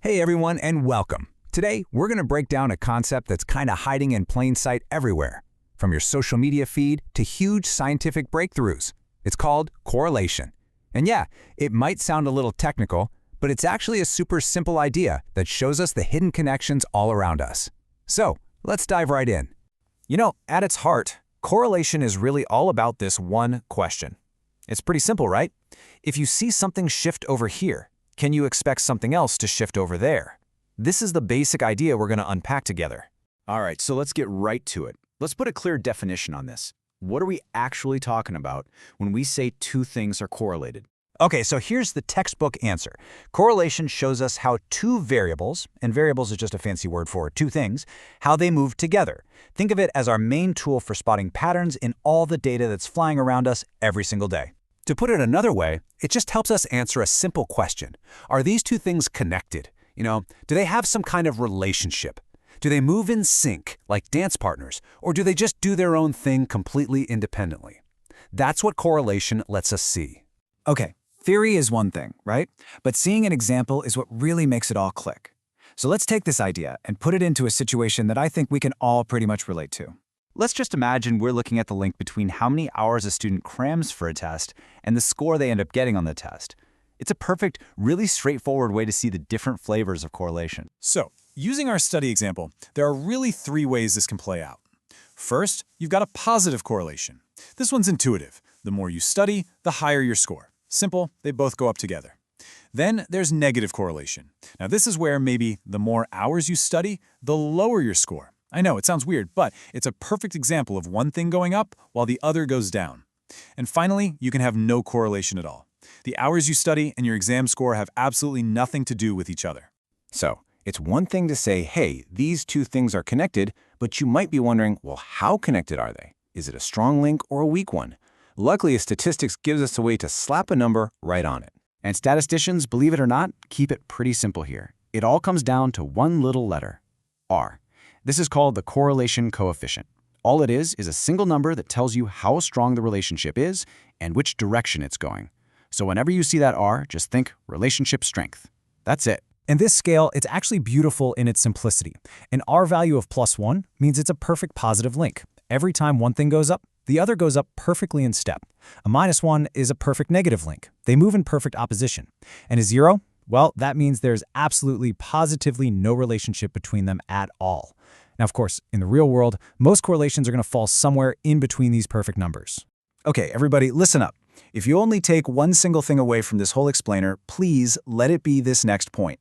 Hey everyone, and welcome. Today, we're going to break down a concept that's kind of hiding in plain sight everywhere, from your social media feed to huge scientific breakthroughs. It's called correlation. And yeah, it might sound a little technical, but it's actually a super simple idea that shows us the hidden connections all around us. So, let's dive right in. At its heart, correlation is really all about this one question. It's pretty simple, right? If you see something shift over here, can you expect something else to shift over there? This is the basic idea we're going to unpack together. All right, so let's get right to it. Let's put a clear definition on this. What are we actually talking about when we say two things are correlated? Okay, so here's the textbook answer. Correlation shows us how two variables, and variables is just a fancy word for two things, how they move together. Think of it as our main tool for spotting patterns in all the data that's flying around us every single day. To put it another way, it just helps us answer a simple question. Are these two things connected? Do they have some kind of relationship? Do they move in sync, like dance partners, or do they just do their own thing completely independently? That's what correlation lets us see. Okay, theory is one thing, right? But seeing an example is what really makes it all click. So let's take this idea and put it into a situation that I think we can all pretty much relate to. Let's just imagine we're looking at the link between how many hours a student crams for a test and the score they end up getting on the test. It's a perfect, really straightforward way to see the different flavors of correlation. So, using our study example, there are really three ways this can play out. First, you've got a positive correlation. This one's intuitive. The more you study, the higher your score. Simple, they both go up together. Then there's negative correlation. Now this is where maybe the more hours you study, the lower your score. I know, it sounds weird, but it's a perfect example of one thing going up while the other goes down. And finally, you can have no correlation at all. The hours you study and your exam score have absolutely nothing to do with each other. So, it's one thing to say, hey, these two things are connected, but you might be wondering, well, how connected are they? Is it a strong link or a weak one? Luckily, statistics gives us a way to slap a number right on it. And statisticians, believe it or not, keep it pretty simple here. It all comes down to one little letter, R. This is called the correlation coefficient. All it is a single number that tells you how strong the relationship is and which direction it's going. So whenever you see that R, just think relationship strength. That's it. In this scale, it's actually beautiful in its simplicity. An R value of +1 means it's a perfect positive link. Every time one thing goes up, the other goes up perfectly in step. A -1 is a perfect negative link. They move in perfect opposition. And a 0? Well, that means there's absolutely positively no relationship between them at all. Now, of course, in the real world, most correlations are going to fall somewhere in between these perfect numbers. Okay, everybody, listen up. If you only take one single thing away from this whole explainer, please let it be this next point.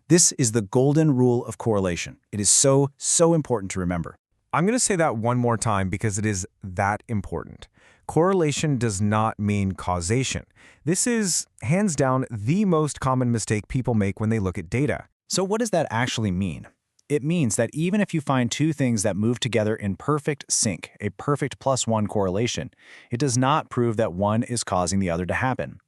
This is the golden rule of correlation. It is so important to remember. I'm going to say that one more time because it is that important. Correlation does not mean causation. This is, hands down, the most common mistake people make when they look at data. So what does that actually mean? It means that even if you find two things that move together in perfect sync, a perfect +1 correlation, it does not prove that one is causing the other to happen.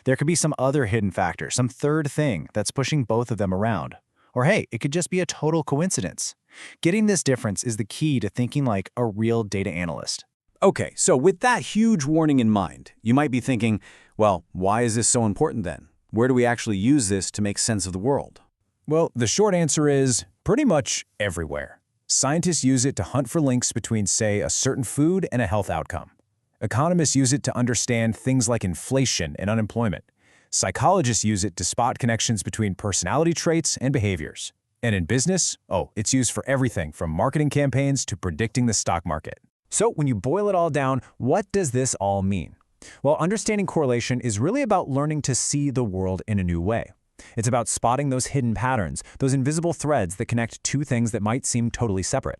There could be some other hidden factor, some third thing that's pushing both of them around. Or hey, it could just be a total coincidence. Getting this difference is the key to thinking like a real data analyst. Okay, so with that huge warning in mind, you might be thinking, well, why is this so important then? Where do we actually use this to make sense of the world? Well, the short answer is pretty much everywhere. Scientists use it to hunt for links between, say, a certain food and a health outcome. Economists use it to understand things like inflation and unemployment. Psychologists use it to spot connections between personality traits and behaviors. And in business, it's used for everything from marketing campaigns to predicting the stock market. So when you boil it all down, what does this all mean? Well, understanding correlation is really about learning to see the world in a new way. It's about spotting those hidden patterns, those invisible threads that connect two things that might seem totally separate.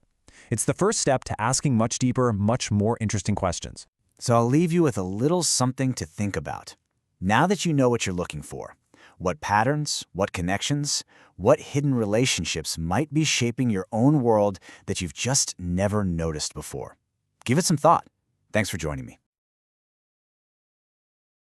It's the first step to asking much deeper, much more interesting questions. So I'll leave you with a little something to think about. Now that you know what you're looking for, what patterns, what connections, what hidden relationships might be shaping your own world that you've just never noticed before. Give it some thought. Thanks for joining me.